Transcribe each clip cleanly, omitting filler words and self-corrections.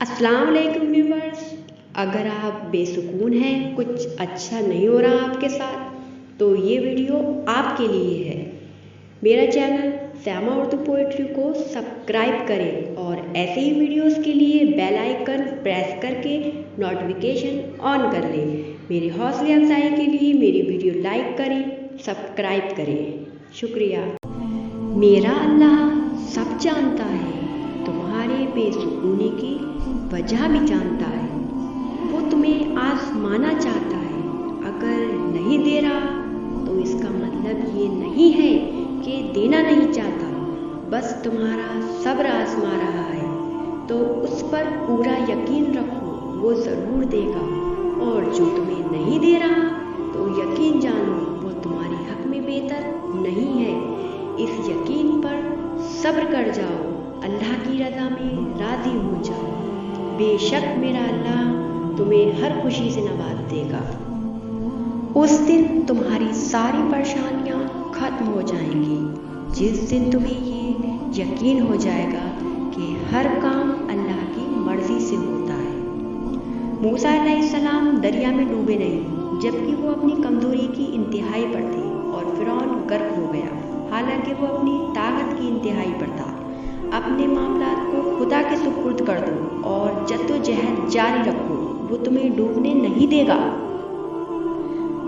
السلام علیکم ویورز، اگر آپ بے سکون ہیں، کچھ اچھا نہیں ہو رہا آپ کے ساتھ، تو یہ ویڈیو آپ کے لیے ہے۔ میرا چینل سیما اردو پوئٹری کو سبسکرائب کریں اور ایسے ہی ویڈیوز کے لیے بیل آئیکن پریس کر کے نوٹیفیکیشن آن کر لیں۔ میری حوصلہ افزائی کے لیے میری ویڈیو لائک کریں، سبسکرائب کریں، شکریہ۔ میرا اللہ سب جانتا ہے، تمہارے بے سکونی کی وجہ بھی جانتا ہے۔ وہ تمہیں آزمانا چاہتا ہے، اگر نہیں دے رہا تو اس کا مطلب یہ نہیں ہے کہ دینا نہیں چاہتا، بس تمہارا صبر آزما رہا ہے۔ تو اس پر پورا یقین رکھو، وہ ضرور دے گا، اور جو تمہیں نہیں دے رہا تو یقین جانو وہ تمہارے حق میں بہتر نہیں ہے۔ اس یقین پر صبر کر جاؤ، اللہ کی رضا میں راضی ہو جاؤ۔ بے شک میرا اللہ تمہیں ہر خوشی سے نواز دے گا۔ اس دن تمہاری ساری پریشانیاں ختم ہو جائیں گی، جس دن تمہیں یہ یقین ہو جائے گا کہ ہر کام اللہ کی مرضی سے ہوتا ہے۔ موسیٰ علیہ السلام دریا میں ڈوبے نہیں، جبکہ وہ اپنی کمزوری کی انتہائی پر تھے، اور فرعون غرق ہو گیا، حالانکہ وہ اپنی طاقت کی انتہائی پر تھا۔ اپنے معاملات کو خدا کے سپرد کر دو اور جدوجہد جاری رکھو، وہ تمہیں ڈوبنے نہیں دے گا۔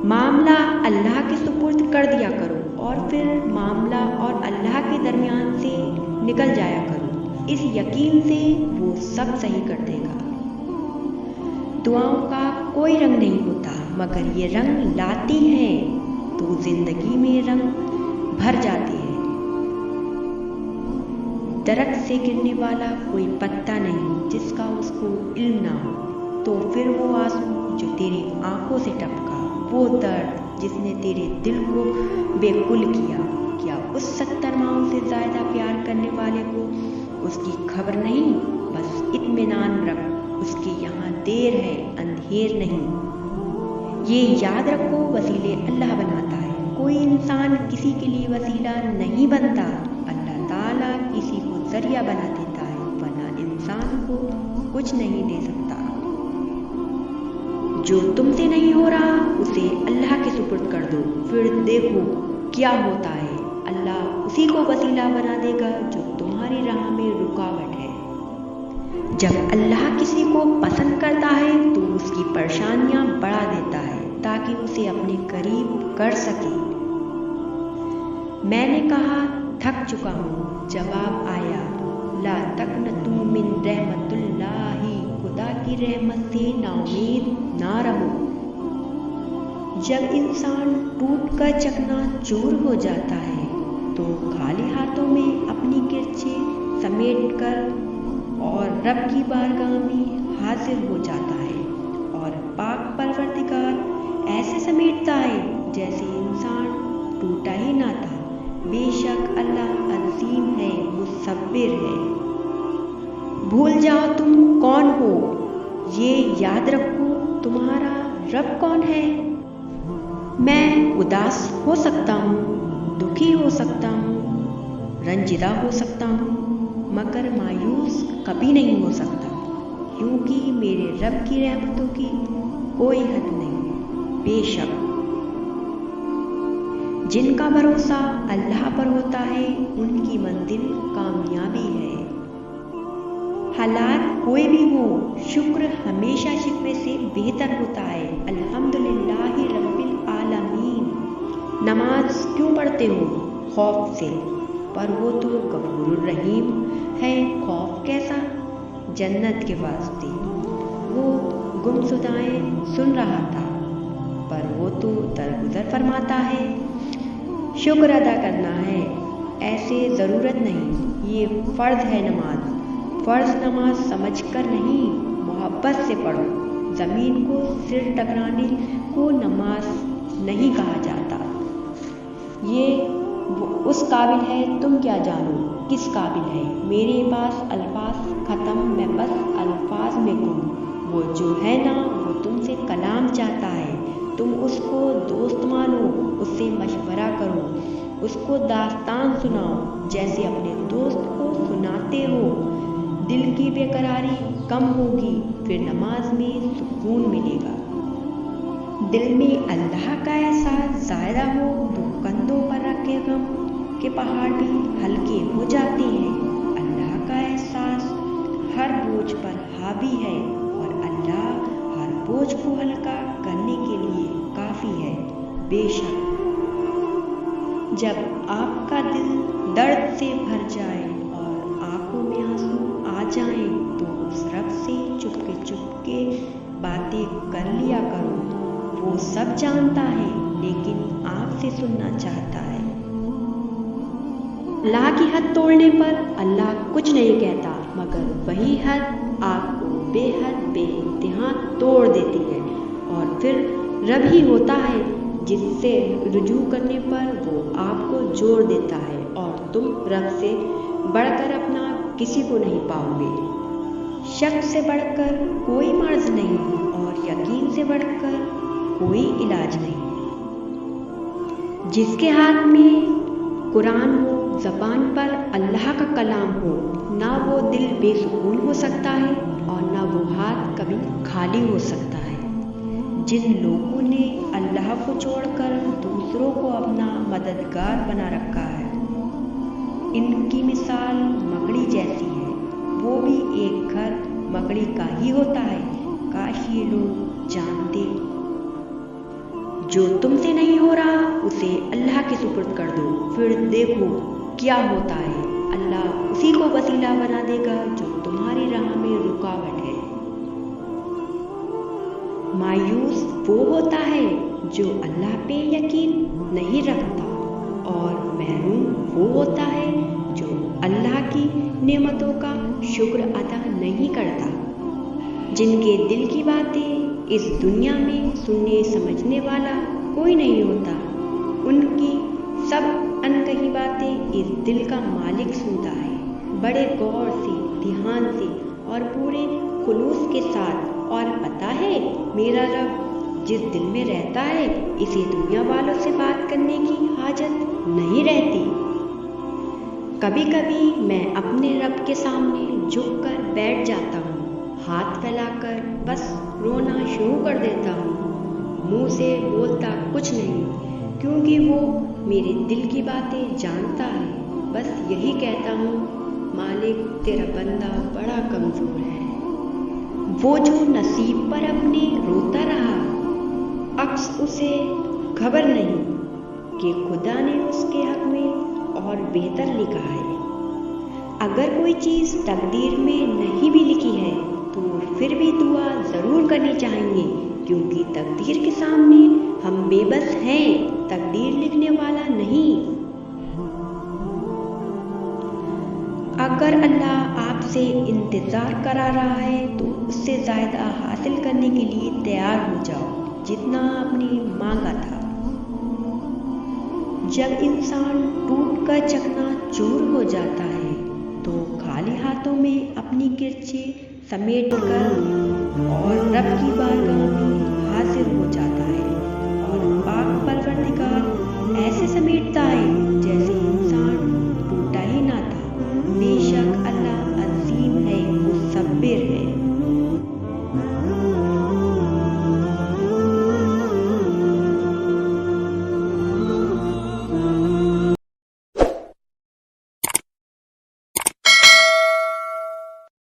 معاملہ اللہ کے سپرد کر دیا کرو، اور پھر معاملہ اور اللہ کے درمیان سے نکل جایا کرو، اس یقین سے وہ سب صحیح کر دے گا۔ دعاؤں کا کوئی رنگ نہیں ہوتا، مگر یہ رنگ لاتی ہیں تو زندگی میں رنگ بھر جاتی ہے۔ درخت سے گرنے والا کوئی پتا نہیں جس کا اس کو علم نہ ہو، تو پھر وہ آنسو جو تیری آنکھوں سے ٹپکا، وہ درد جس نے تیرے دل کو بے کل کیا، کیا اس 70 ماہوں سے زیادہ پیار کرنے والے کو اس کی خبر نہیں؟ بس اطمینان رکھ، اس کے یہاں دیر ہے، اندھیر نہیں۔ یہ یاد رکھو، وسیلے اللہ بناتا ہے، کوئی انسان کسی کے لیے وسیلہ نہیں بنتا۔ اللہ تعالیٰ کسی کو ذریعہ بنا دیتا ہے، ورنہ انسان کو کچھ نہیں دے سکتا۔ جو تم سے نہیں ہو رہا اسے اللہ کے سپرد کر دو، پھر دیکھو کیا ہوتا ہے۔ اللہ اسی کو وسیلہ بنا دے گا جو تمہاری راہ میں رکاوٹ ہے۔ جب اللہ کسی کو پسند کرتا ہے تو اس کی پریشانیاں بڑھا دیتا ہے تاکہ اسے اپنے قریب کر سکے۔ میں نے کہا تھک چکا ہوں، جواب آیا لا تقنطوا من رحمت اللہ، خدا کی رحمت سے نا امید نہ رہو۔ جب انسان ٹوٹ کر چکنا چور ہو جاتا ہے تو خالی ہاتھوں میں اپنی کرچے سمیٹ کر اور رب کی بارگاہ میں حاضر ہو جاتا ہے، اور پاک پروردگار ایسے سمیٹتا ہے جیسے انسان ٹوٹا ہی نہ تھا۔ بے شک اللہ عظیم ہے، مصبر ہے۔ بھول جاؤ تم کون ہو، یہ یاد رکھو تمہارا رب کون ہے۔ میں اداس ہو سکتا ہوں، دکھی ہو سکتا ہوں، رنجیدہ ہو سکتا ہوں، مگر مایوس کبھی نہیں ہو سکتا، کیونکہ میرے رب کی رحمتوں کی کوئی حد نہیں۔ بے شک جن کا بھروسہ اللہ پر ہوتا ہے ان کی منزل کامیابی ہے۔ حالات کوئی بھی ہو، شکر ہمیشہ شکوے سے بہتر ہوتا ہے۔ الحمدللہ رب العالمین۔ نماز کیوں پڑھتے ہو؟ خوف سے، پر وہ تو غفور الرحیم ہے۔ خوف کیسا؟ جنت کے واسطے۔ وہ گمشدائیں سن رہا تھا، پر وہ تو درگزر فرماتا ہے۔ شکر ادا کرنا ہے، ایسے ضرورت نہیں۔ یہ فرض ہے نماز، فرض نماز سمجھ کر نہیں، محبت سے پڑھو۔ زمین کو سر ٹکرانے کو نماز نہیں کہا جاتا۔ یہ اس قابل ہے، تم کیا جانو کس قابل ہے۔ میرے پاس الفاظ ختم، میں بس الفاظ میں گم۔ وہ جو ہے نا، وہ تم سے کلام چاہتا ہے، تم اس کو دوست مانو، اس سے مشورہ کرو، اس کو داستان سناؤ جیسے اپنے دوست کو سناتے ہو۔ دل کی بے قراری کم ہوگی، پھر نماز میں سکون ملے گا۔ دل میں اللہ کا احساس زیادہ ہو تو کندھوں پر رکھے غم کے پہاڑ بھی ہلکے ہو جاتے ہیں۔ اللہ کا احساس ہر بوجھ پر حاوی ہے اور اللہ ہر بوجھ کو ہلکا کرنے کے لیے کافی ہے۔ بے شک جب آپ کا دل درد سے بھر جائے اور آنکھوں میں آنسو آ جائیں تو اس رب سے چپ کے باتیں کر لیا کرو۔ وہ سب جانتا ہے لیکن آپ سے سننا چاہتا ہے۔ اللہ کی حد توڑنے پر اللہ کچھ نہیں کہتا، مگر وہی حد آپ کو بے حد بے انتہا توڑ دیتی ہے، اور پھر رب ہی ہوتا ہے جس سے رجوع کرنے پر وہ آپ کو جوڑ دیتا ہے، اور تم رب سے بڑھ کر اپنا کسی کو نہیں پاؤ گے۔ شک سے بڑھ کر کوئی مرض نہیں اور یقین سے بڑھ کر کوئی علاج نہیں۔ جس کے ہاتھ میں قرآن ہو، زبان پر اللہ کا کلام ہو، نہ وہ دل بے سکون ہو سکتا ہے اور نہ وہ ہاتھ کبھی خالی ہو سکتا ہے۔ جن لوگوں نے اللہ کو چھوڑ کر دوسروں کو اپنا مددگار بنا رکھا ہے، ان کی مثال مکڑی جیسی ہے۔ وہ بھی ایک گھر مکڑی کا ہی ہوتا ہے۔ کاش یہ لوگ جانتے۔ جو تم سے نہیں ہو رہا اسے اللہ کے سپرد کر دو، پھر دیکھو کیا ہوتا ہے۔ اللہ اسی کو وسیلہ بنا دے گا جو تمہاری راہ میں رکاوٹ ہے۔ مایوس وہ ہوتا ہے جو اللہ پہ یقین نہیں رکھتا، اور محروم وہ ہوتا ہے جو اللہ کی نعمتوں کا شکر ادا نہیں کرتا۔ جن کے دل کی باتیں اس دنیا میں سننے سمجھنے والا کوئی نہیں ہوتا، ان کی سب انکہی باتیں اس دل کا مالک سنتا ہے، بڑے غور سے، دھیان سے اور پورے خلوص کے ساتھ۔ اور پتہ ہے میرا رب جس دل میں رہتا ہے اسے دنیا والوں سے بات کرنے کی حاجت نہیں رہتی۔ کبھی کبھی میں اپنے رب کے سامنے جھک کر بیٹھ جاتا ہوں، ہاتھ پھیلا کر بس رونا شروع کر دیتا ہوں، منہ سے بولتا کچھ نہیں، کیونکہ وہ میرے دل کی باتیں جانتا ہے۔ بس یہی کہتا ہوں، مالک تیرا بندہ بڑا کمزور ہے۔ وہ جو نصیب پر اپنے روتا رہا، عکس اسے خبر نہیں کہ خدا نے اس کے حق میں اور بہتر لکھا ہے۔ اگر کوئی چیز تقدیر میں نہیں بھی لکھی ہے تو پھر بھی دعا ضرور کرنی چاہیں گے، کیونکہ تقدیر کے سامنے ہم بے بس ہیں، تقدیر لکھنے والا نہیں۔ اگر اللہ آپ سے انتظار کرا رہا ہے تو اس سے زیادہ حاصل کرنے کے لیے تیار ہو جاؤ جتنا آپ نے مانگا تھا۔ جب انسان ٹوٹ کر چکنا چور ہو جاتا ہے تو خالی ہاتھوں میں اپنی کرچے سمیٹ کر اور رب کی بارگاہ میں حاضر ہو جاتا ہے، اور پاک پروردگار ایسے سمیٹتا ہے